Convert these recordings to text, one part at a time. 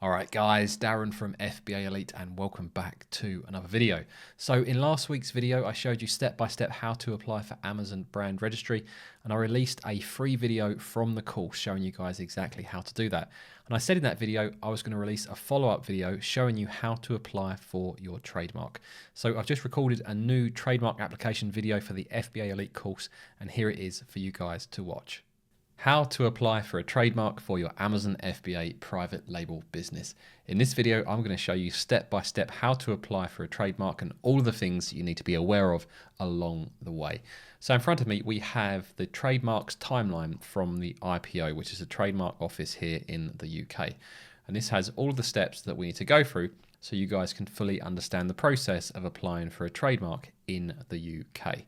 All right, guys, Darren from FBA Elite, and welcome back to another video. So in last week's video, I showed you step-by-step how to apply for Amazon brand registry, and I released a free video from the course showing you guys exactly how to do that. And I said in that video, I was going to release a follow-up video showing you how to apply for your trademark. So I've just recorded a new trademark application video for the FBA Elite course, and here it is for you guys to watch. How to apply for a trademark for your Amazon FBA private label business. In this video, I'm going to show you step by step how to apply for a trademark and all of the things you need to be aware of along the way. So in front of me, we have the Trademarks Timeline from the IPO, which is a trademark office here in the UK. And this has all of the steps that we need to go through so you guys can fully understand the process of applying for a trademark in the UK.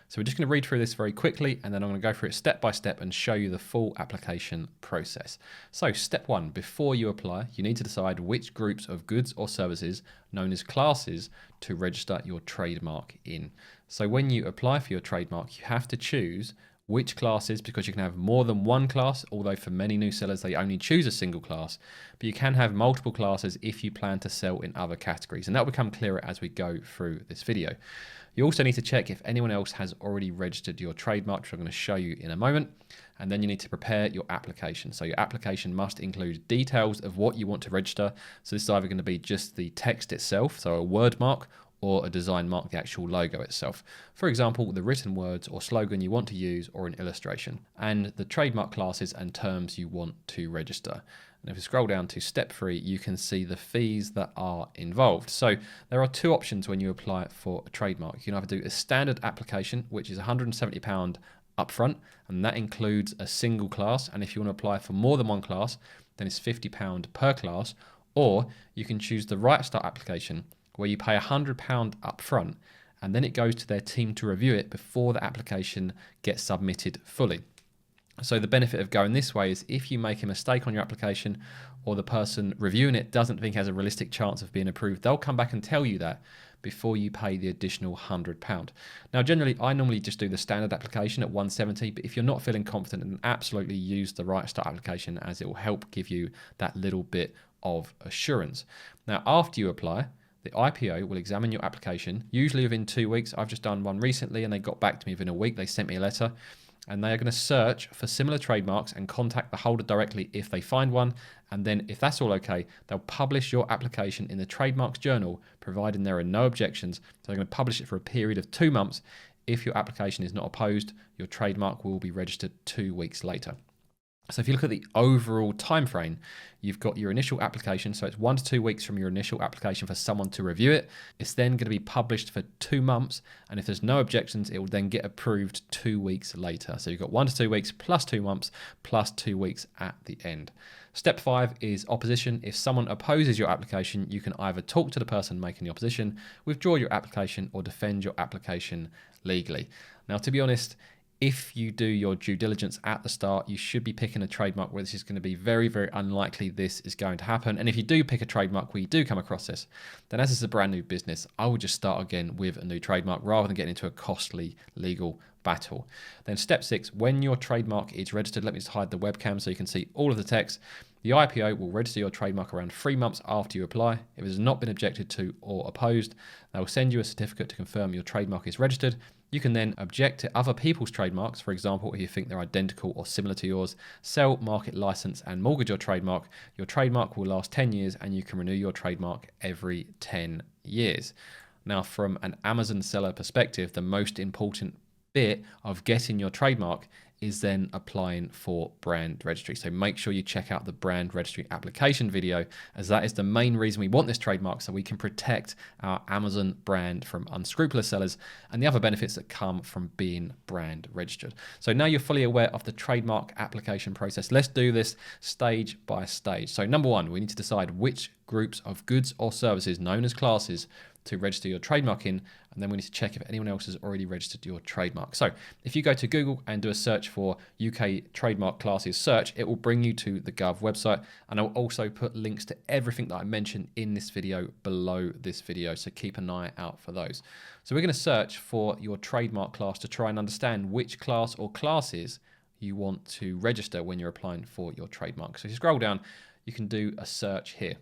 So we're just going to read through this very quickly, and then I'm going to go through it step by step and show you the full application process. So step one, before you apply, you need to decide which groups of goods or services, known as classes, to register your trademark in. So when you apply for your trademark, you have to choose which classes, because you can have more than one class, although for many new sellers, they only choose a single class, but you can have multiple classes if you plan to sell in other categories. And that will become clearer as we go through this video. You also need to check if anyone else has already registered your trademark, which I'm going to show you in a moment. And then you need to prepare your application. So your application must include details of what you want to register. So this is either going to be just the text itself, so a word mark, or a design mark, the actual logo itself. For example, the written words or slogan you want to use, or an illustration, and the trademark classes and terms you want to register. And if you scroll down to step 3, you can see the fees that are involved. So there are two options when you apply for a trademark. You can either do a standard application, which is £170 upfront, and that includes a single class. And if you want to apply for more than one class, then it's £50 per class. Or you can choose the Right Start application, where you pay £100 upfront, and then it goes to their team to review it before the application gets submitted fully. So the benefit of going this way is if you make a mistake on your application, or the person reviewing it doesn't think it has a realistic chance of being approved, they'll come back and tell you that before you pay the additional £100. Now, generally, I normally just do the standard application at £170, but if you're not feeling confident, then absolutely use the Right Start application, as it will help give you that little bit of assurance. Now, after you apply, the IPO will examine your application, usually within 2 weeks. I've just done one recently and they got back to me within a week. They sent me a letter, and they are going to search for similar trademarks and contact the holder directly if they find one. And then if that's all okay, they'll publish your application in the Trademarks Journal, providing there are no objections. So they're going to publish it for a period of 2 months. If your application is not opposed, your trademark will be registered 2 weeks later. So if you look at the overall time frame, you've got your initial application. So it's 1 to 2 weeks from your initial application for someone to review it. It's then going to be published for 2 months. And if there's no objections, it will then get approved 2 weeks later. So you've got 1 to 2 weeks plus 2 months plus 2 weeks at the end. Step 5 is opposition. If someone opposes your application, you can either talk to the person making the opposition, withdraw your application, or defend your application legally. Now, to be honest, if you do your due diligence at the start, you should be picking a trademark where this is going to be very, very unlikely this is going to happen. And if you do pick a trademark where you do come across this, then as it's a brand new business, I would just start again with a new trademark rather than getting into a costly legal battle. Then step 6, when your trademark is registered, let me just hide the webcam so you can see all of the text. The IPO will register your trademark around 3 months after you apply. If it has not been objected to or opposed, they will send you a certificate to confirm your trademark is registered. You can then object to other people's trademarks. For example, if you think they're identical or similar to yours, sell, market, license, and mortgage your trademark. Your trademark will last 10 years and you can renew your trademark every 10 years. Now, from an Amazon seller perspective, the most important bit of getting your trademark is then applying for brand registry. So make sure you check out the brand registry application video, as that is the main reason we want this trademark, so we can protect our Amazon brand from unscrupulous sellers and the other benefits that come from being brand registered. So now you're fully aware of the trademark application process. Let's do this stage by stage. So number 1, we need to decide which groups of goods or services, known as classes, to register your trademark in, and then we need to check if anyone else has already registered your trademark. So if you go to Google and do a search for UK Trademark Classes search, it will bring you to the Gov website, and I'll also put links to everything that I mentioned in this video below this video, so keep an eye out for those. So we're going to search for your trademark class to try and understand which class or classes you want to register when you're applying for your trademark. So if you scroll down, you can do a search here.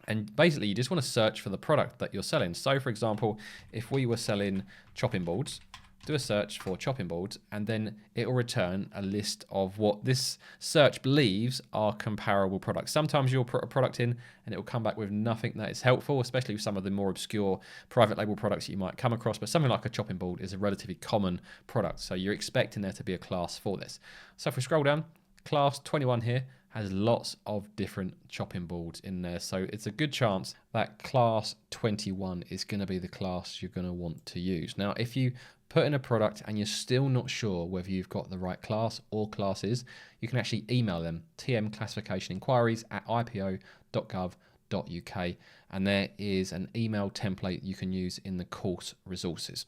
And basically, you just want to search for the product that you're selling. So, for example, if we were selling chopping boards, do a search for chopping boards, and then it will return a list of what this search believes are comparable products. Sometimes you'll put a product in and it will come back with nothing that is helpful, especially with some of the more obscure private label products that you might come across. But something like a chopping board is a relatively common product. So you're expecting there to be a class for this. So if we scroll down, class 21 here has lots of different chopping boards in there. So it's a good chance that class 21 is going to be the class you're going to want to use. Now, if you put in a product and you're still not sure whether you've got the right class or classes, you can actually email them, tmclassificationinquiries@ipo.gov.uk, and there is an email template you can use in the course resources.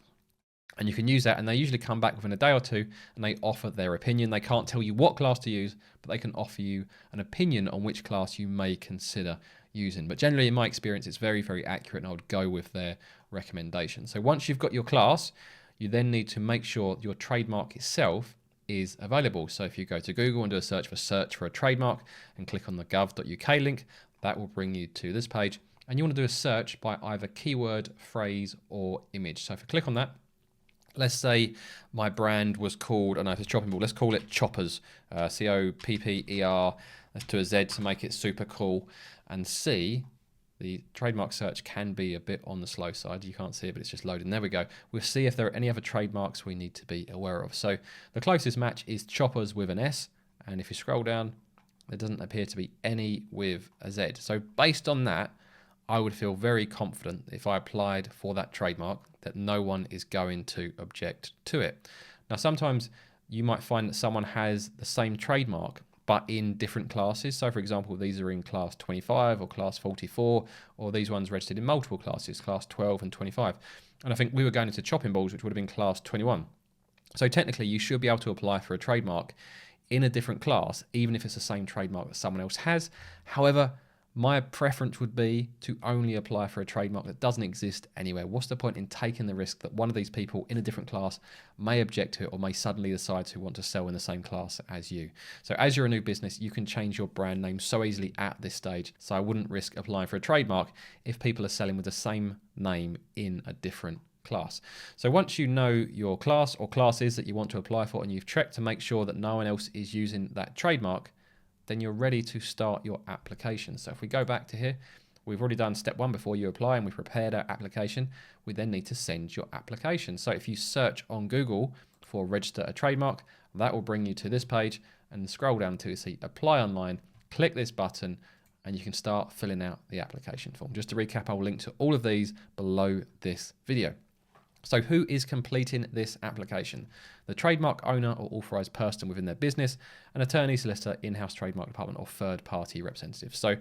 And you can use that, and they usually come back within a day or two, and they offer their opinion. They can't tell you what class to use, but they can offer you an opinion on which class you may consider using. But generally, in my experience, it's very, very accurate, and I would go with their recommendation. So once you've got your class, you then need to make sure your trademark itself is available. So if you go to Google and do a search for a trademark and click on the gov.uk link, that will bring you to this page. And you want to do a search by either keyword, phrase, or image. So if you click on that, let's say my brand was called, I don't know if it's chopping board, let's call it Choppers, Copper. Let's do a Z to make it super cool. And C, the trademark search can be a bit on the slow side. You can't see it, but it's just loading. There we go. We'll see if there are any other trademarks we need to be aware of. So the closest match is Choppers with an S. And if you scroll down, there doesn't appear to be any with a Z. So based on that, I would feel very confident if I applied for that trademark that no one is going to object to it. Now, sometimes you might find that someone has the same trademark, but in different classes. So for example, these are in class 25 or class 44, or these ones registered in multiple classes, class 12 and 25. And I think we were going into chopping boards, which would have been class 21. So technically you should be able to apply for a trademark in a different class, even if it's the same trademark that someone else has. However, my preference would be to only apply for a trademark that doesn't exist anywhere. What's the point in taking the risk that one of these people in a different class may object to it or may suddenly decide to want to sell in the same class as you? So as you're a new business, you can change your brand name so easily at this stage. So I wouldn't risk applying for a trademark if people are selling with the same name in a different class. So once you know your class or classes that you want to apply for and you've checked to make sure that no one else is using that trademark, then you're ready to start your application. So if we go back to here, we've already done step one before you apply and we've prepared our application. We then need to send your application. So if you search on Google for register a trademark, that will bring you to this page and scroll down to see apply online, click this button, and you can start filling out the application form. Just to recap, I'll link to all of these below this video. So who is completing this application? The trademark owner or authorized person within their business, an attorney, solicitor, in-house trademark department, or third-party representative. So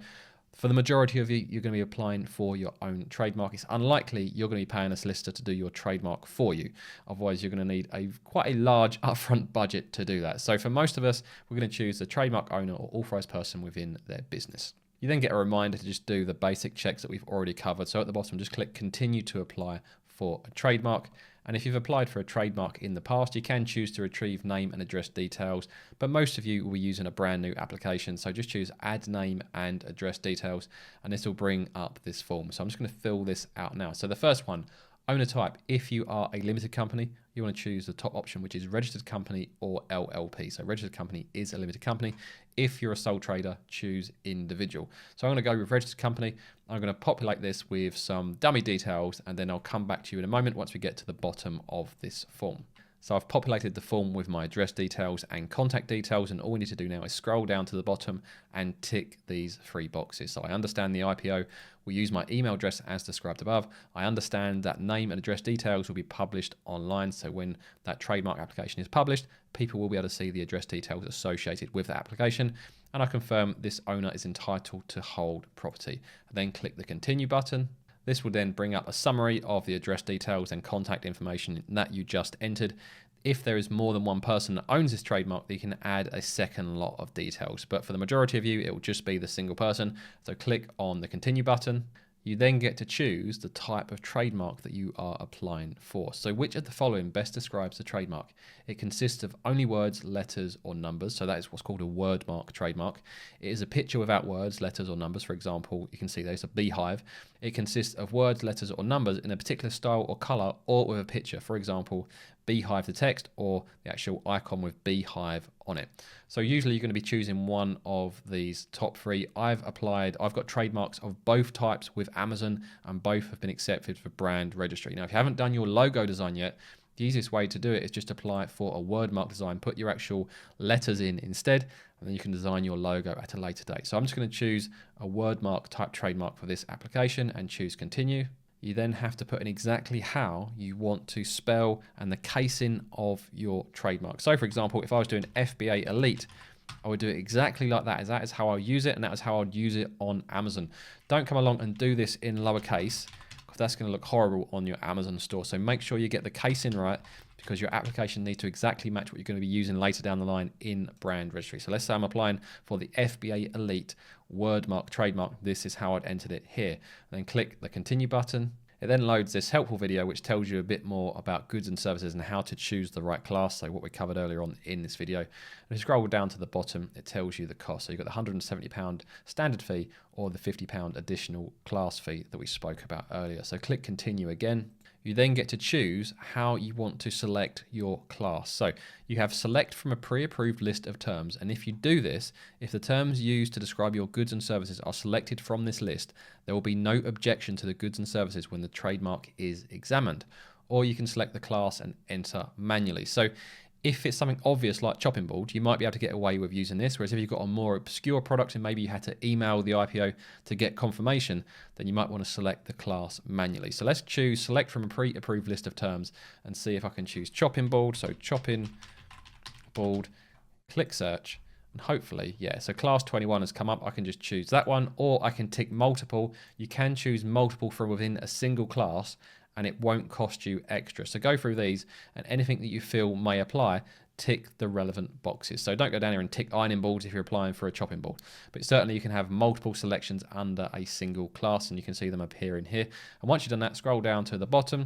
for the majority of you, you're going to be applying for your own trademark. It's unlikely you're going to be paying a solicitor to do your trademark for you. Otherwise, you're going to need quite a large upfront budget to do that. So for most of us, we're going to choose the trademark owner or authorized person within their business. You then get a reminder to just do the basic checks that we've already covered. So at the bottom, just click continue to apply for a trademark. And if you've applied for a trademark in the past, you can choose to retrieve name and address details, but most of you will be using a brand new application. So just choose add name and address details, and this will bring up this form. So I'm just going to fill this out now. So the first one, owner type. If you are a limited company, you want to choose the top option, which is registered company or LLP. So registered company is a limited company. If you're a sole trader, choose individual. So I'm going to go with registered company. I'm going to populate this with some dummy details, and then I'll come back to you in a moment once we get to the bottom of this form. So I've populated the form with my address details and contact details, and all we need to do now is scroll down to the bottom and tick these three boxes. So I understand the IPO will use my email address as described above. I understand that name and address details will be published online. So when that trademark application is published, people will be able to see the address details associated with the application. And I confirm this owner is entitled to hold property. I then click the continue button. This will then bring up a summary of the address details and contact information that you just entered. If there is more than one person that owns this trademark, you can add a second lot of details. But for the majority of you, it will just be the single person. So click on the continue button. You then get to choose the type of trademark that you are applying for. So which of the following best describes the trademark? It consists of only words, letters, or numbers. So that is what's called a word mark trademark. It is a picture without words, letters, or numbers. For example, you can see there's a beehive. It consists of words, letters, or numbers in a particular style or color, or with a picture. For example, beehive the text, or the actual icon with beehive on it. So usually you're going to be choosing one of these top three. I've got trademarks of both types with Amazon, and both have been accepted for brand registry. Now, if you haven't done your logo design yet, the easiest way to do it is just apply it for a word mark design. Put your actual letters in instead, and then you can design your logo at a later date. So I'm just going to choose a word mark type trademark for this application and choose continue. You then have to put in exactly how you want to spell and the casing of your trademark. So for example, if I was doing FBA Elite, I would do it exactly like that, as that is how I'll use it, and that is how I'd use it on Amazon. Don't come along and do this in lowercase, because that's going to look horrible on your Amazon store. So make sure you get the casing right, because your application needs to exactly match what you're going to be using later down the line in brand registry. So let's say I'm applying for the FBA Elite word mark trademark. This is how I'd entered it here. And then click the continue button. It then loads this helpful video which tells you a bit more about goods and services and how to choose the right class, so what we covered earlier on in this video. And if you scroll down to the bottom, it tells you the cost. So you've got the £170 standard fee or the £50 additional class fee that we spoke about earlier. So click continue again. You then get to choose how you want to select your class. So you have select from a pre-approved list of terms, and if you do this, if the terms used to describe your goods and services are selected from this list, there will be no objection to the goods and services when the trademark is examined. Or you can select the class and enter manually. So if it's something obvious like chopping board, you might be able to get away with using this, whereas if you've got a more obscure product and maybe you had to email the IPO to get confirmation, then you might want to select the class manually. So let's choose select from a pre-approved list of terms and see if I can choose chopping board. So chopping board, click search, and hopefully, yeah, so class 21 has come up. I can just choose that one, or I can tick multiple. You can choose multiple from within a single class, and it won't cost you extra. So go through these, and anything that you feel may apply, tick the relevant boxes. So don't go down here and tick ironing boards if you're applying for a chopping board. But certainly you can have multiple selections under a single class, and you can see them appearing here. And once you've done that, scroll down to the bottom.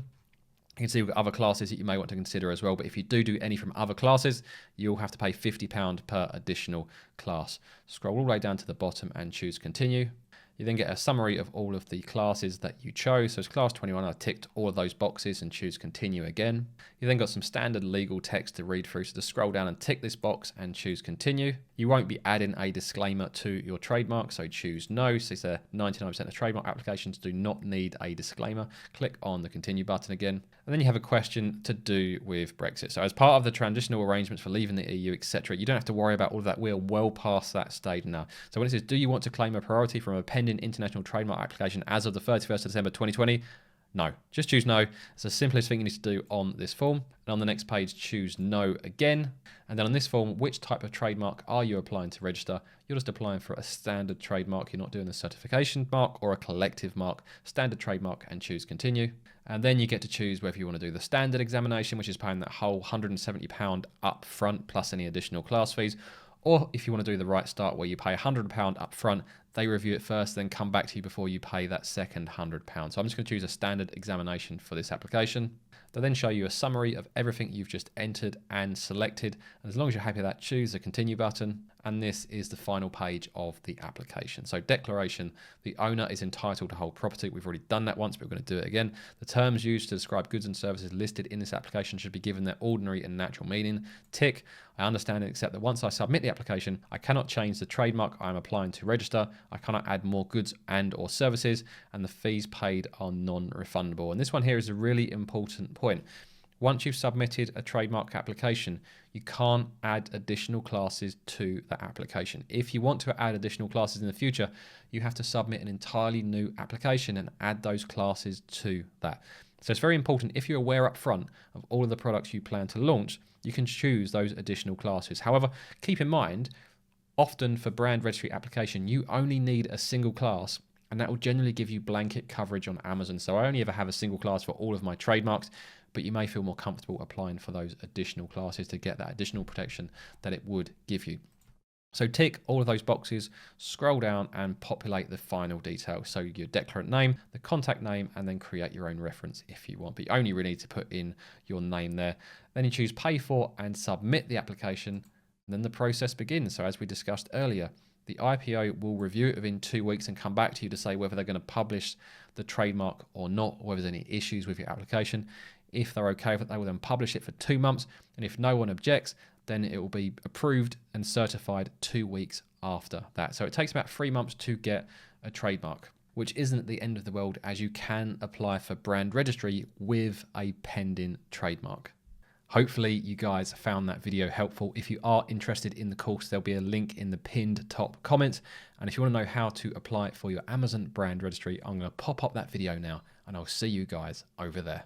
You can see we've got other classes that you may want to consider as well. But if you do any from other classes, you'll have to pay £50 per additional class. Scroll all the way down to the bottom and choose continue. You then get a summary of all of the classes that you chose. So it's class 21, I ticked all of those boxes and choose continue again. You then got some standard legal text to read through. So just scroll down and tick this box and choose continue. You won't be adding a disclaimer to your trademark, so choose no. So 99% of trademark applications do not need a disclaimer. Click on the continue button again. And then you have a question to do with Brexit. So as part of the transitional arrangements for leaving the EU, etc., you don't have to worry about all of that. We're well past that stage now. So when it says, do you want to claim a priority from a pending international trademark application as of the 31st of December 2020? No, just choose no. It's the simplest thing you need to do on this form. And on the next page, choose no again. And then on this form, which type of trademark are you applying to register? You're just applying for a standard trademark. You're not doing a certification mark or a collective mark. Standard trademark, and choose continue. And then you get to choose whether you want to do the standard examination, which is paying that whole £170 up front plus any additional class fees. Or if you want to do the right start where you pay £100 up front, they review it first, then come back to you before you pay that second £100. So I'm just going to choose a standard examination for this application. They'll then show you a summary of everything you've just entered and selected. And as long as you're happy with that, choose the continue button. And this is the final page of the application. So declaration, the owner is entitled to hold property. We've already done that once, but we're going to do it again. The terms used to describe goods and services listed in this application should be given their ordinary and natural meaning. Tick, I understand and accept that once I submit the application, I cannot change the trademark I am applying to register. I cannot add more goods and or services, and the fees paid are non-refundable. And this one here is a really important point. Once you've submitted a trademark application, you can't add additional classes to the application. If you want to add additional classes in the future, you have to submit an entirely new application and add those classes to that. So it's very important, if you're aware up front of all of the products you plan to launch, you can choose those additional classes. However, keep in mind, often for brand registry application, you only need a single class, and that will generally give you blanket coverage on Amazon. So I only ever have a single class for all of my trademarks, but you may feel more comfortable applying for those additional classes to get that additional protection that it would give you. So tick all of those boxes, scroll down and populate the final details. So your declarant name, the contact name, and then create your own reference if you want. But you only really need to put in your name there. Then you choose pay for and submit the application. And then the process begins. So as we discussed earlier, the IPO will review it within 2 weeks and come back to you to say whether they're going to publish the trademark or not, or whether there's any issues with your application. If they're okay with it, they will then publish it for 2 months. And if no one objects, then it will be approved and certified 2 weeks after that. So it takes about 3 months to get a trademark, which isn't the end of the world, as you can apply for brand registry with a pending trademark. Hopefully you guys found that video helpful. If you are interested in the course, there'll be a link in the pinned top comment. And if you want to know how to apply for your Amazon brand registry, I'm going to pop up that video now, and I'll see you guys over there.